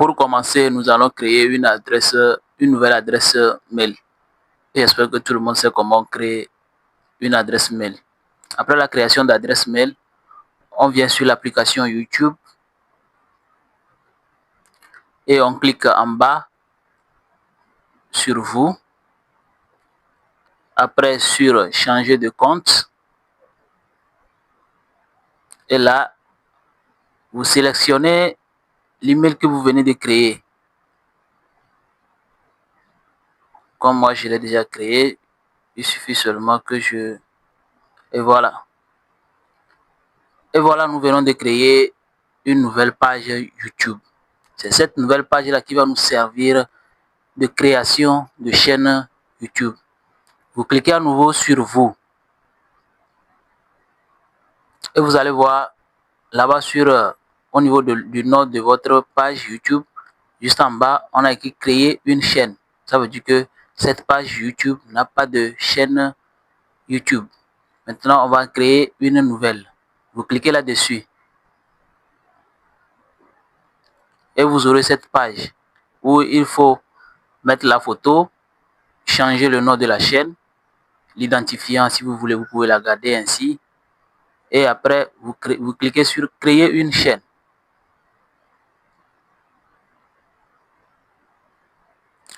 Pour commencer, nous allons créer une nouvelle adresse mail. Et j'espère que tout le monde sait comment créer une adresse mail. Après la création d'adresse mail, on vient sur l'application YouTube et on clique en bas sur vous. Après sur changer de compte. Et là, vous sélectionnez l'email que vous venez de créer. Comme moi, je l'ai déjà créé, il suffit seulement que je... Et voilà. Et voilà, nous venons de créer une nouvelle page YouTube. C'est cette nouvelle page-là qui va nous servir de création de chaîne YouTube. Vous cliquez à nouveau sur vous. Et vous allez voir là-bas au niveau du nom de votre page YouTube, juste en bas, on a écrit créer une chaîne. Ça veut dire que cette page YouTube n'a pas de chaîne YouTube. Maintenant, on va créer une nouvelle. Vous cliquez là-dessus. Et vous aurez cette page où il faut mettre la photo, changer le nom de la chaîne, l'identifiant si vous voulez, vous pouvez la garder ainsi. Et après, vous cliquez sur créer une chaîne.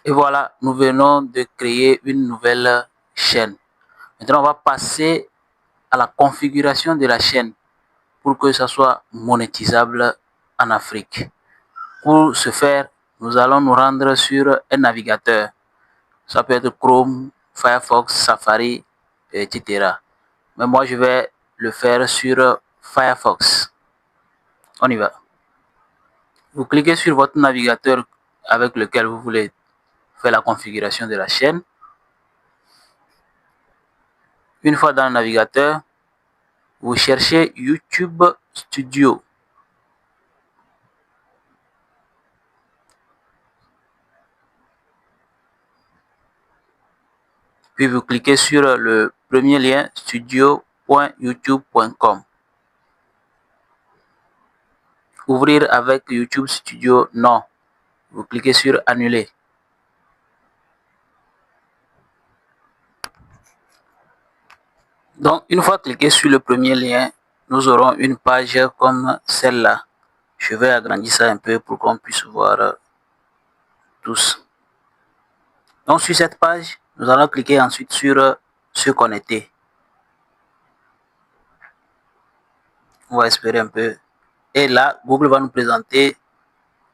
Et voilà, nous venons de créer une nouvelle chaîne. Maintenant, on va passer à la configuration de la chaîne pour que ça soit monétisable en Afrique. Pour ce faire, nous allons nous rendre sur un navigateur. Ça peut être Chrome, Firefox, Safari, etc. Mais moi, je vais le faire sur Firefox. On y va. Vous cliquez sur votre navigateur avec lequel vous voulez faire la configuration de la chaîne. Une fois dans le navigateur, vous cherchez YouTube Studio. Puis vous cliquez sur le premier lien studio.youtube.com. Ouvrir avec YouTube Studio, non. Vous cliquez sur annuler. Donc, une fois cliqué sur le premier lien, nous aurons une page comme celle-là. Je vais agrandir ça un peu pour qu'on puisse voir tous. Donc, sur cette page, nous allons cliquer ensuite sur se connecter. On va espérer un peu. Et là, Google va nous présenter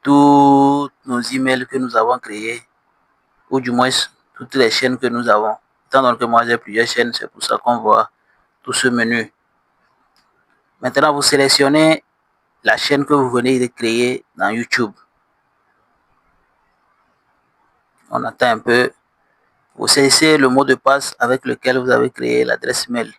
tous nos emails que nous avons créés, ou du moins toutes les chaînes que nous avons. Étant donné que moi j'ai plusieurs chaînes, c'est pour ça qu'on voit tout ce menu. Maintenant, vous sélectionnez la chaîne que vous venez de créer dans YouTube. On attend un peu. Vous saisissez le mot de passe avec lequel vous avez créé l'adresse mail.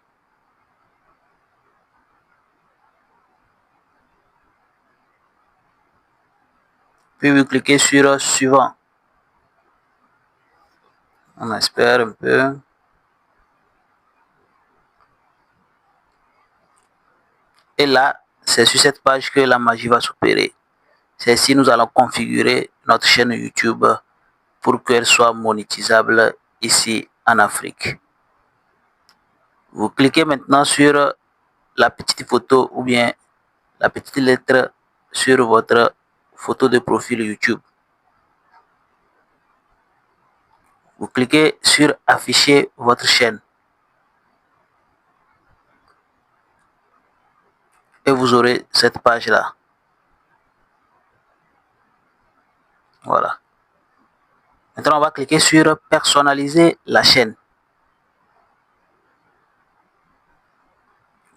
Puis vous cliquez sur suivant. On espère un peu. Et là, c'est sur cette page que la magie va s'opérer. C'est ici nous allons configurer notre chaîne YouTube pour qu'elle soit monétisable ici en Afrique. Vous cliquez maintenant sur la petite photo ou bien la petite lettre sur votre photo de profil YouTube. Vous cliquez sur afficher votre chaîne. Et vous aurez cette page-là. Voilà. Maintenant, on va cliquer sur personnaliser la chaîne.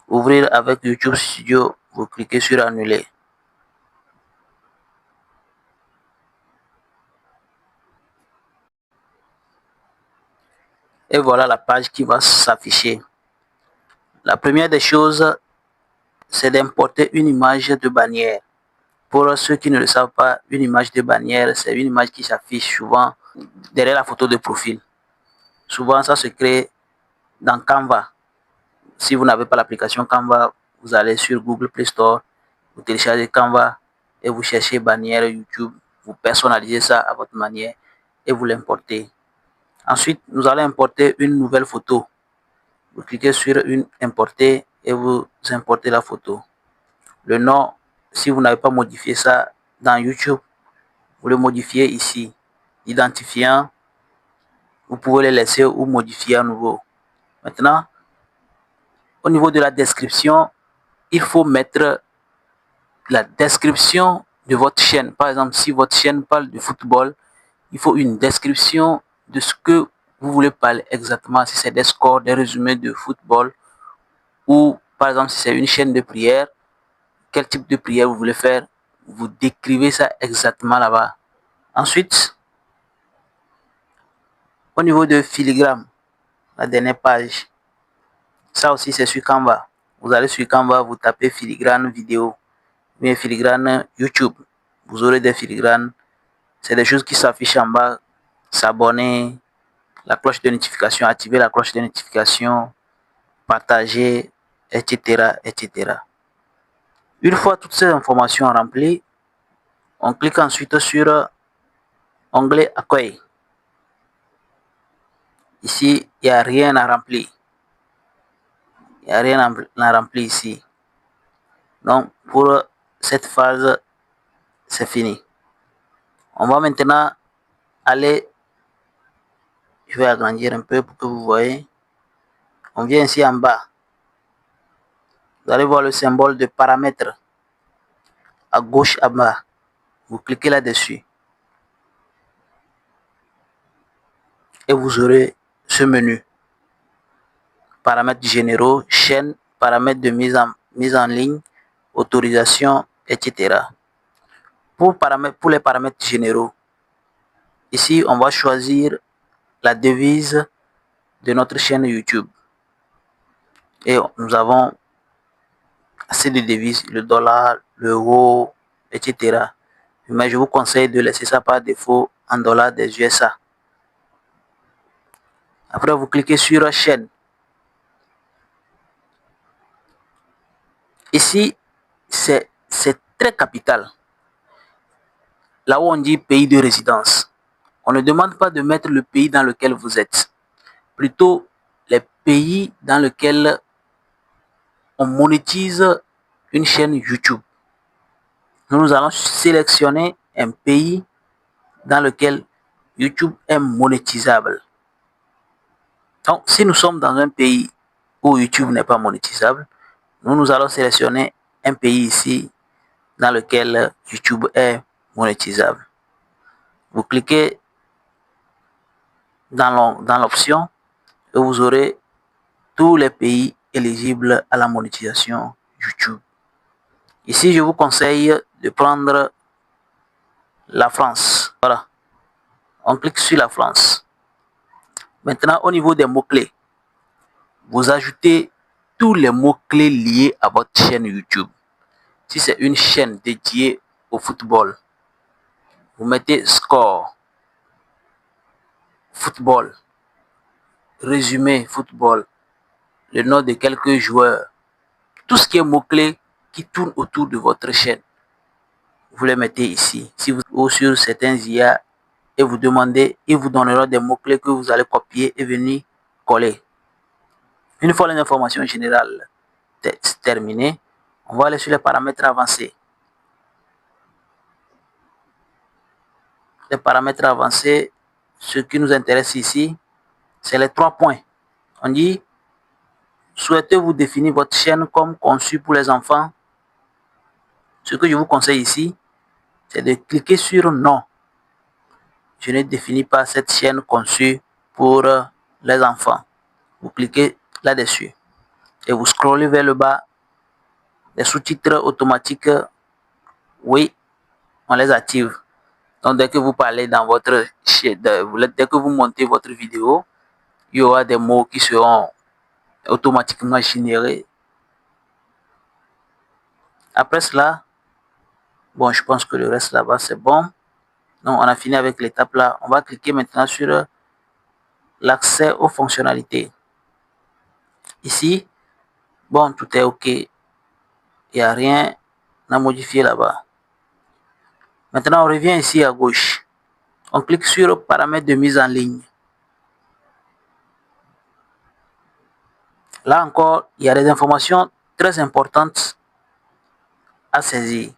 Ouvrir avec YouTube Studio, vous cliquez sur annuler. Et voilà la page qui va s'afficher. La première des choses, c'est d'importer une image de bannière. Pour ceux qui ne le savent pas, une image de bannière, c'est une image qui s'affiche souvent derrière la photo de profil. Souvent, ça se crée dans Canva. Si vous n'avez pas l'application Canva, vous allez sur Google Play Store, vous téléchargez Canva et vous cherchez bannière YouTube. vous personnalisez ça à votre manière et vous l'importez. Ensuite, nous allons importer une nouvelle photo. Vous cliquez sur une importer et vous importez la photo. Le nom, si vous n'avez pas modifié ça dans YouTube, vous le modifiez ici. Identifiant, vous pouvez le laisser ou modifier à nouveau. Maintenant, au niveau de la description, il faut mettre la description de votre chaîne. Par exemple, si votre chaîne parle de football, il faut une description de ce que vous voulez parler exactement. Si c'est des scores, des résumés de football, ou par exemple, si c'est une chaîne de prière, quel type de prière vous voulez faire, vous décrivez ça exactement là-bas. Ensuite, au niveau de filigrane, la dernière page, ça aussi c'est sur Canva. Vous allez sur Canva, vous tapez filigrane vidéo, mais filigrane YouTube. Vous aurez des filigranes. C'est des choses qui s'affichent en bas. S'abonner, la cloche de notification, activer la cloche de notification, partager, etc., etc. Une fois toutes ces informations remplies, on clique ensuite sur onglet accueil. Ici, il n'y a rien à remplir. Il n'y a rien à remplir ici. Donc, pour cette phase, c'est fini. On va maintenant aller, je vais agrandir un peu pour que vous voyez. On vient ici en bas. Vous allez voir le symbole de paramètres à gauche en bas. Vous cliquez là-dessus. Et vous aurez ce menu. Paramètres généraux, chaîne, paramètres de mise en ligne, autorisation, etc. Pour les paramètres généraux, ici, on va choisir la devise de notre chaîne YouTube. Et nous avons assez de devises, le dollar, l'euro, etc. Mais je vous conseille de laisser ça par défaut en dollars des USA. Après, vous cliquez sur chaîne. Ici, c'est très capital. Là où on dit pays de résidence, on ne demande pas de mettre le pays dans lequel vous êtes. Plutôt, les pays dans lesquels on monétise une chaîne YouTube. Nous allons sélectionner un pays dans lequel YouTube est monétisable. Donc, si nous sommes dans un pays où YouTube n'est pas monétisable, nous allons sélectionner un pays ici dans lequel YouTube est monétisable. Vous cliquez dans l'option et vous aurez tous les pays éligibles à la monétisation YouTube. Ici, je vous conseille de prendre la France. Voilà. On clique sur la France. Maintenant, au niveau des mots-clés, vous ajoutez tous les mots-clés liés à votre chaîne YouTube. Si c'est une chaîne dédiée au football, vous mettez score, football, résumé football, le nom de quelques joueurs, tout ce qui est mots-clés qui tourne autour de votre chaîne. Vous les mettez ici. Si vous ou sur certains IA et vous demandez, ils vous donneront des mots-clés que vous allez copier et venir coller. Une fois les informations générales terminées, on va aller sur les paramètres avancés. Les paramètres avancés, ce qui nous intéresse ici, c'est les 3 points. On dit, souhaitez-vous définir votre chaîne comme conçue pour les enfants? Ce que je vous conseille ici, c'est de cliquer sur non. Je ne définis pas cette chaîne conçue pour les enfants. Vous cliquez là-dessus et vous scrollez vers le bas. Les sous-titres automatiques, oui, on les active. Donc, dès que vous parlez dans votre chaîne, dès que vous montez votre vidéo, il y aura des mots qui seront automatiquement générés. Après cela, bon, je pense que le reste là-bas, c'est bon. Donc, on a fini avec l'étape là. On va cliquer maintenant sur l'accès aux fonctionnalités. Ici, bon, tout est OK. Il n'y a rien à modifier là-bas. Maintenant, on revient ici à gauche. On clique sur paramètres de mise en ligne. Là encore, il y a des informations très importantes à saisir.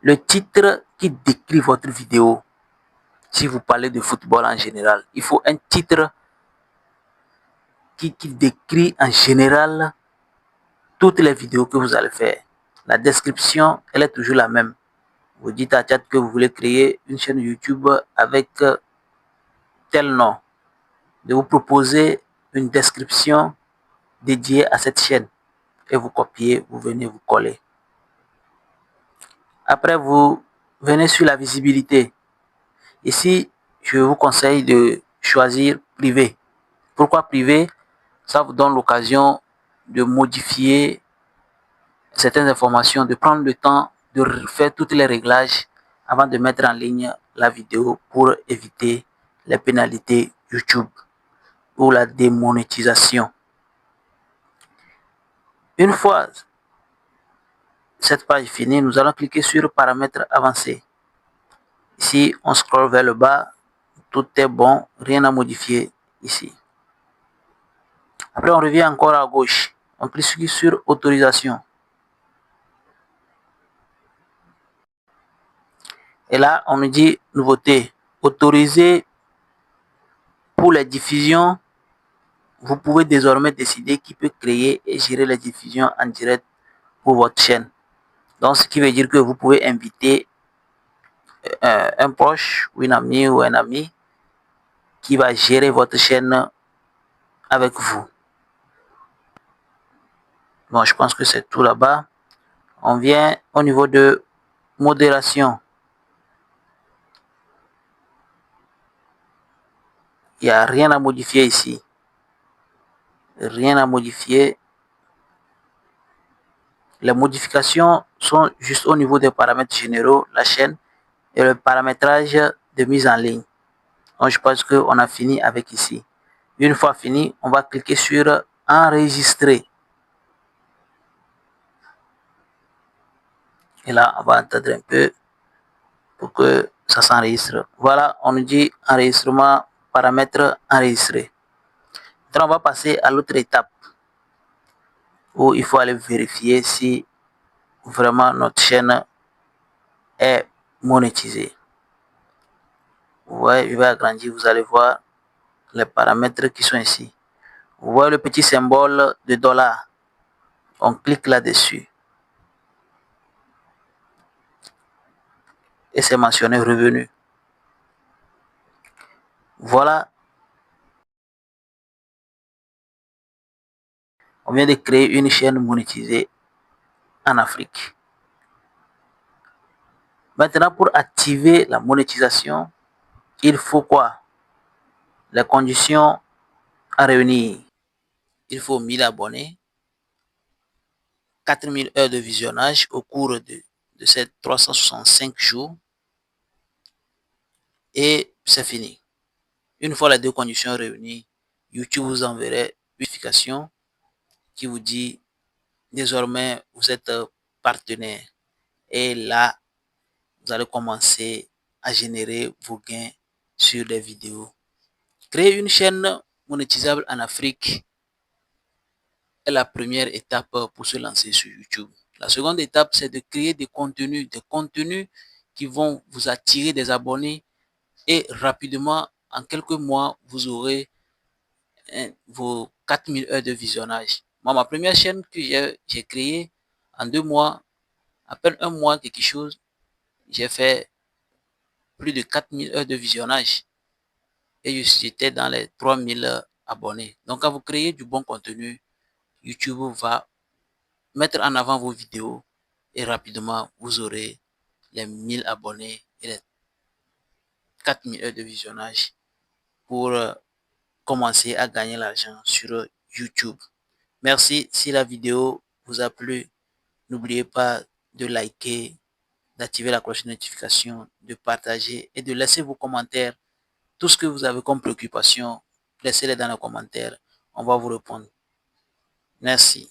Le titre qui décrit votre vidéo. Si vous parlez de football en général, il faut un titre qui décrit en général toutes les vidéos que vous allez faire. La description, elle est toujours la même. Vous dites à chat que vous voulez créer une chaîne YouTube avec tel nom. De vous proposer une description dédiée à cette chaîne. Et vous copiez, vous venez vous coller. Après, vous venez sur la visibilité. Ici, je vous conseille de choisir privé. Pourquoi privé? Ça vous donne l'occasion de modifier certaines informations, de prendre le temps de faire tous les réglages avant de mettre en ligne la vidéo pour éviter les pénalités YouTube ou la démonétisation. Une fois cette page finie, nous allons cliquer sur paramètres avancés. Ici, on scrolle vers le bas, tout est bon, rien à modifier ici. Après, on revient encore à gauche. On clique sur autorisation. Et là, on nous dit nouveauté. Autorisé pour les diffusions. Vous pouvez désormais décider qui peut créer et gérer les diffusions en direct pour votre chaîne. Donc, ce qui veut dire que vous pouvez inviter un proche ou une amie ou un ami qui va gérer votre chaîne avec vous. Bon, je pense que c'est tout là-bas. On vient au niveau de modération. Il n'y a rien à modifier ici. Rien à modifier. Les modifications sont juste au niveau des paramètres généraux, la chaîne et le paramétrage de mise en ligne. Donc, je pense qu'on a fini avec ici. Une fois fini, on va cliquer sur enregistrer. Et là, on va attendre un peu pour que ça s'enregistre. Voilà, on nous dit enregistrement, paramètres enregistrés. Donc, on va passer à l'autre étape où il faut aller vérifier si vraiment notre chaîne est monétisée. Ouais, je vais agrandir, vous allez voir les paramètres qui sont ici. Vous voyez le petit symbole de dollar. On clique là-dessus. Et c'est mentionné revenu. Voilà. On vient de créer une chaîne monétisée en Afrique. Maintenant, pour activer la monétisation, il faut quoi? Les conditions à réunir. Il faut 1000 abonnés, 4000 heures de visionnage au cours de ces 365 jours et c'est fini. Une fois les deux conditions réunies, YouTube vous enverrait une notification qui vous dit désormais vous êtes partenaire et là vous allez commencer à générer vos gains sur des vidéos. Créer une chaîne monétisable en Afrique est la première étape pour se lancer sur YouTube. La seconde étape, c'est de créer des contenus qui vont vous attirer des abonnés et rapidement, en quelques mois, vous aurez vos 4000 heures de visionnage. Moi, ma première chaîne que j'ai créée en 2 mois, à peine un mois, quelque chose, j'ai fait plus de 4000 heures de visionnage et j'étais dans les 3000 abonnés. Donc, quand vous créez du bon contenu, YouTube va mettre en avant vos vidéos et rapidement, vous aurez les 1000 abonnés et les 4000 heures de visionnage pour commencer à gagner l'argent sur YouTube. Merci. Si la vidéo vous a plu, n'oubliez pas de liker, d'activer la cloche de notification, de partager et de laisser vos commentaires. Tout ce que vous avez comme préoccupation, laissez-les dans les commentaires. On va vous répondre. Merci.